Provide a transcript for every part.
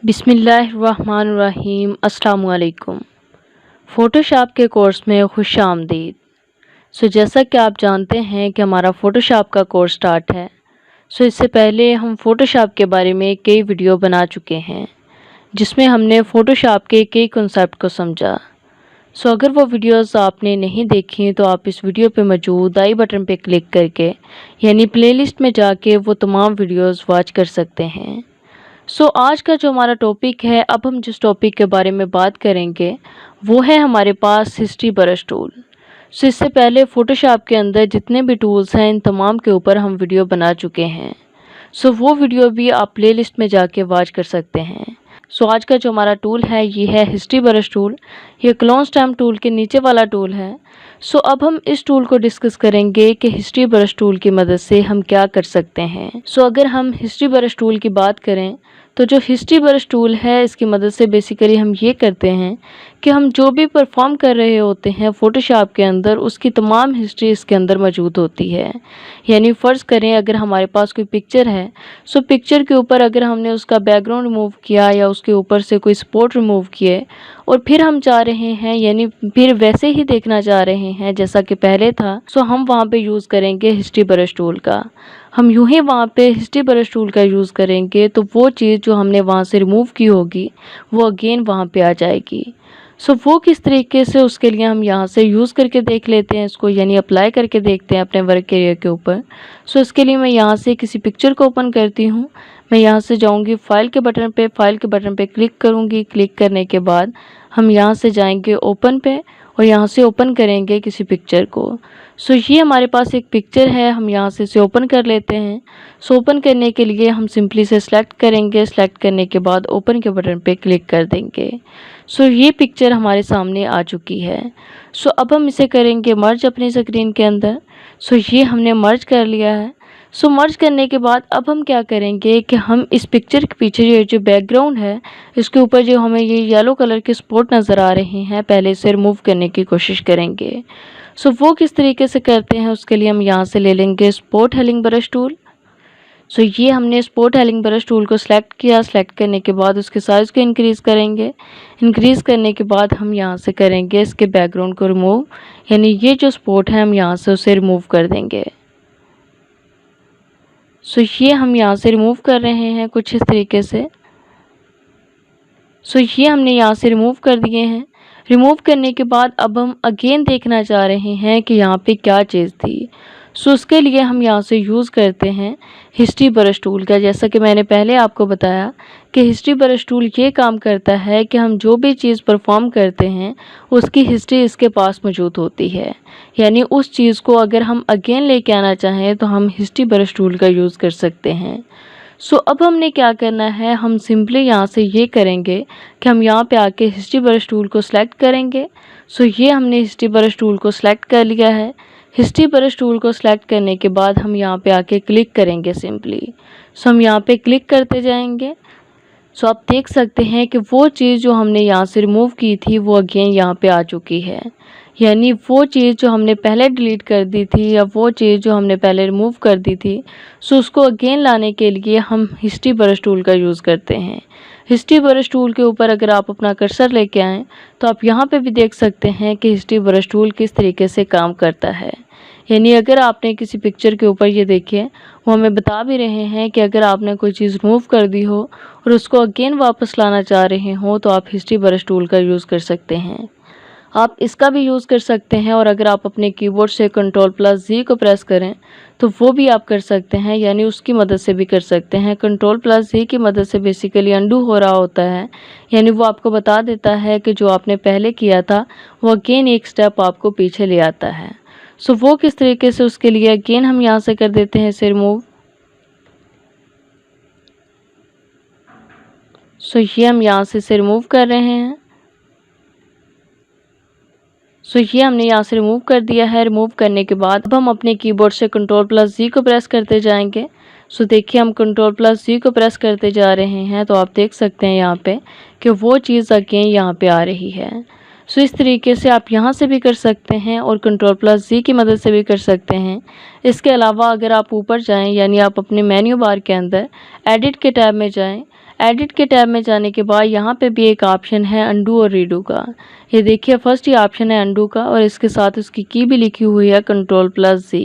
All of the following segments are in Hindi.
बिस्मिल्लाहिर्रहमानिर्रहीम। अस्सलामु अलैकुम। फ़ोटोशॉप के कोर्स में खुश आमदीद। जैसा कि आप जानते हैं कि हमारा फ़ोटोशॉप का कोर्स स्टार्ट है। इससे पहले हम फ़ोटोशॉप के बारे में कई वीडियो बना चुके हैं जिसमें हमने फ़ोटोशॉप के कई कॉन्सेप्ट को समझा। अगर वो वीडियोस आपने नहीं देखी तो आप इस वीडियो पे मौजूद आई बटन पे क्लिक करके यानी प्लेलिस्ट में जाके वो तमाम वीडियोस वॉच कर सकते हैं। आज का जो हमारा टॉपिक है, अब हम जिस टॉपिक के बारे में बात करेंगे वो है हमारे पास हिस्ट्री ब्रश टूल। इससे पहले फ़ोटोशॉप के अंदर जितने भी टूल्स हैं इन तमाम के ऊपर हम वीडियो बना चुके हैं। वो वीडियो भी आप प्लेलिस्ट में जाके वॉच कर सकते हैं। आज का जो हमारा टूल है ये है हिस्ट्री ब्रश टूल। ये क्लोन स्टैम्प टूल के नीचे वाला टूल है। अब हम इस टूल को डिस्कस करेंगे कि हिस्ट्री ब्रश टूल की मदद से हम क्या कर सकते हैं। अगर हम हिस्ट्री ब्रश टूल की बात करें तो जो हिस्ट्री ब्रश टूल है इसकी मदद से बेसिकली हम ये करते हैं कि हम जो भी परफॉर्म कर रहे होते हैं फ़ोटोशॉप के अंदर उसकी तमाम हिस्ट्री इसके अंदर मौजूद होती है। यानी फ़र्ज़ करें अगर हमारे पास कोई पिक्चर है, पिक्चर के ऊपर अगर हमने उसका बैकग्राउंड रिमूव किया या उसके ऊपर से कोई स्पॉट रिमूव किए और फिर हम चाह रहे हैं यानी फिर वैसे ही देखना चाह रहे हैं जैसा कि पहले था, हम वहाँ पे यूज़ करेंगे हिस्ट्री ब्रश टूल का। हम यूं ही वहाँ पे हिस्ट्री ब्रश टूल का यूज़ करेंगे तो वो चीज़ जो हमने वहाँ से रिमूव की होगी वो अगेन वहाँ पे आ जाएगी। वो किस तरीके से, उसके लिए हम यहाँ से यूज़ करके देख लेते हैं इसको, यानी अप्लाई करके देखते हैं अपने वर्क एरिया के ऊपर। इसके लिए मैं यहाँ से किसी पिक्चर को ओपन करती हूँ। मैं यहाँ से जाऊँगी फाइल के बटन पे क्लिक करूँगी। क्लिक करने के बाद हम यहाँ से जाएंगे ओपन पे और यहाँ से ओपन करेंगे किसी पिक्चर को। ये हमारे पास एक पिक्चर है, हम यहाँ से इसे ओपन कर लेते हैं। ओपन करने के लिए हम सिंपली से सिलेक्ट करेंगे। सिलेक्ट करने के बाद ओपन के बटन पे क्लिक कर देंगे। ये पिक्चर हमारे सामने आ चुकी है। अब हम इसे करेंगे मर्ज अपनी स्क्रीन के अंदर। ये हमने मर्ज कर लिया है। मर्ज करने के बाद अब हम क्या करेंगे कि हम इस पिक्चर के पीछे ये जो बैकग्राउंड है इसके ऊपर जो हमें ये येलो कलर के स्पॉट नज़र आ रहे हैं पहले इसे रिमूव करने की कोशिश करेंगे। वो किस तरीके से करते हैं उसके लिए हम यहाँ से ले लेंगे स्पॉट हेलिंग ब्रश टूल। ये हमने स्पॉट हेलिंग ब्रश टूल को सिलेक्ट किया। सिलेक्ट करने के बाद उसके साइज़ को इंक्रीज़ करेंगे। इंक्रीज़ करने के बाद हम यहाँ से करेंगे इसके बैकग्राउंड को रिमूव, यानी ये जो स्पॉट है हम यहाँ से उसे रिमूव कर देंगे। ये हम यहाँ से रिमूव कर रहे हैं कुछ इस तरीके से। ये हमने यहाँ से रिमूव कर दिए हैं। रिमूव करने के बाद अब हम अगेन देखना चाह रहे हैं कि यहाँ पे क्या चीज़ थी। उसके लिए हम यहाँ से यूज़ करते हैं हिस्ट्री ब्रश टूल का। जैसा कि मैंने पहले आपको बताया कि हिस्ट्री ब्रश टूल ये काम करता है कि हम जो भी चीज़ परफॉर्म करते हैं उसकी हिस्ट्री इसके पास मौजूद होती है। यानी उस चीज़ को अगर हम अगेन लेके आना चाहें तो हम हिस्ट्री ब्रश टूल का यूज़ कर सकते हैं। अब हमने क्या करना है, हम सिंपली यहाँ से ये करेंगे कि हम यहाँ पे आके हिस्ट्री ब्रश टूल को सिलेक्ट करेंगे। ये हमने हिस्ट्री ब्रश टूल को सिलेक्ट कर लिया है। हिस्ट्री ब्रश टूल को सिलेक्ट करने के बाद हम यहाँ पे आके क्लिक करेंगे सिंपली। हम यहाँ पे क्लिक करते जाएंगे। आप देख सकते हैं कि वो चीज़ जो हमने यहाँ से रिमूव की थी वो अगेन यहाँ पे आ चुकी है। यानी वो चीज़ जो हमने पहले डिलीट कर दी थी या वो चीज़ जो हमने पहले रिमूव कर दी थी, उसको अगेन लाने के लिए हम हिस्ट्री ब्रश टूल का यूज़ करते हैं। हिस्ट्री ब्रश टूल के ऊपर अगर आप अपना कर्सर लेके आएँ तो आप यहाँ पे भी देख सकते हैं कि हिस्ट्री ब्रश टूल किस तरीके से काम करता है। यानी अगर आपने किसी पिक्चर के ऊपर ये देखिए, वो हमें बता भी रहे हैं कि अगर आपने कोई चीज़ रिमूव कर दी हो और उसको अगेन वापस लाना चाह रहे हो तो आप हिस्ट्री ब्रश टूल का यूज़ कर सकते हैं। आप इसका भी यूज़ कर सकते हैं और अगर आप अपने कीबोर्ड से Ctrl+Z को प्रेस करें तो वो भी आप कर सकते हैं, यानी उसकी मदद से भी कर सकते हैं। Ctrl+Z की मदद से बेसिकली अंडू हो रहा होता है, यानी वो आपको बता देता है कि जो आपने पहले किया था वो अगेन एक स्टेप आपको पीछे ले आता है। वो किस तरीके से, उसके लिए अगेन हम यहाँ से कर देते हैं इसे रिमूव। ये हम यहाँ से इसे रिमूव कर रहे हैं। ये हमने यहाँ से रिमूव कर दिया है। रिमूव करने के बाद अब हम अपने कीबोर्ड से Ctrl+Z को प्रेस करते जाएंगे। देखिए हम Ctrl+Z को प्रेस करते जा रहे हैं तो आप देख सकते हैं यहाँ पे कि वो चीज़ अगेन यहाँ पे आ रही है। इस तरीके से आप यहाँ से भी कर सकते हैं और Ctrl+Z की मदद से भी कर सकते हैं। इसके अलावा अगर आप ऊपर जाएँ, यानी आप अपने मेन्यू बार के अंदर एडिट के टैब में जाएँ, एडिट के टैब में जाने के बाद यहाँ पे भी एक ऑप्शन है अंडू और रीडू का। ये देखिए फर्स्ट ही ऑप्शन है अंडू का और इसके साथ उसकी की भी लिखी हुई है Ctrl+Z।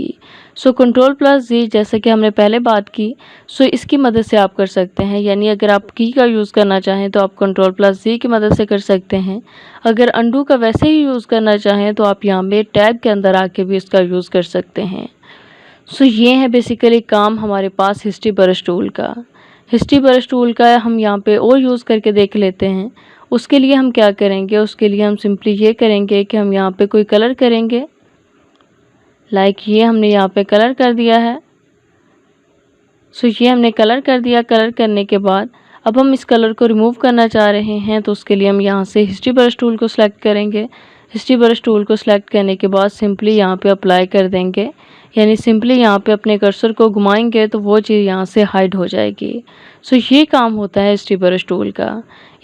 सो Ctrl+Z जैसा कि हमने पहले बात की, सो इसकी मदद से आप कर सकते हैं। यानी अगर आप की का यूज़ करना चाहें तो आप Ctrl+Z की मदद से कर सकते हैं। अगर अंडू का वैसे ही यूज़ करना चाहें तो आप यहाँ पे टैब के अंदर आके भी इसका यूज़ कर सकते हैं। सो ये है बेसिकली काम हमारे पास हिस्ट्री ब्रश टूल का। हिस्ट्री ब्रश टूल का हम यहाँ पे और यूज़ करके देख लेते हैं। उसके लिए हम क्या करेंगे, उसके लिए हम सिंपली ये करेंगे कि हम यहाँ पे कोई कलर करेंगे। लाइक ये हमने यहाँ पे कलर कर दिया है। सो ये हमने कलर कर दिया। कलर करने के बाद अब हम इस कलर को रिमूव करना चाह रहे हैं, तो उसके लिए हम यहाँ से हिस्ट्री ब्रश टूल को सिलेक्ट करेंगे। हिस्ट्री ब्रश टूल को सिलेक्ट करने के बाद सिंपली यहाँ पे अप्लाई कर देंगे। यानी सिंपली यहाँ पे अपने कर्सर को घुमाएंगे तो वो चीज़ यहाँ से हाइड हो जाएगी। सो ये काम होता है हिस्ट्री ब्रश टूल का।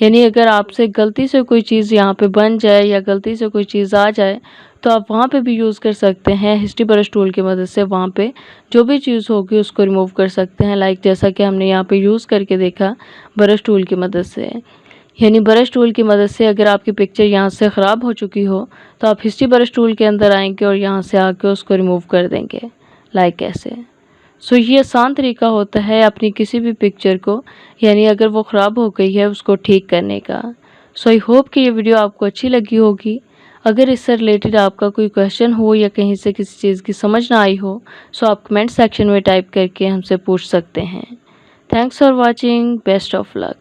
यानी अगर आपसे गलती से कोई चीज़ यहाँ पे बन जाए या गलती से कोई चीज़ आ जाए तो आप वहाँ पे भी यूज़ कर सकते हैं हिस्ट्री ब्रश टूल की मदद से। वहाँ पे जो भी चीज़ होगी उसको रिमूव कर सकते हैं। लाइक जैसा कि हमने यहाँ पे यूज़ करके देखा ब्रश टूल की मदद से। यानी ब्रश टूल की मदद से अगर आपकी पिक्चर यहाँ से ख़राब हो चुकी हो तो आप हिस्ट्री ब्रश टूल के अंदर आएंगे और यहाँ से आके उसको रिमूव कर देंगे, लाइक ऐसे। सो ये आसान तरीका होता है अपनी किसी भी पिक्चर को, यानी अगर वो ख़राब हो गई है उसको ठीक करने का। सो आई होप कि ये वीडियो आपको अच्छी लगी होगी। अगर इससे रिलेटेड आपका कोई क्वेश्चन हो या कहीं से किसी चीज़ की समझ ना आई हो सो आप कमेंट सेक्शन में टाइप करके हमसे पूछ सकते हैं। Thanks for watching, best of luck.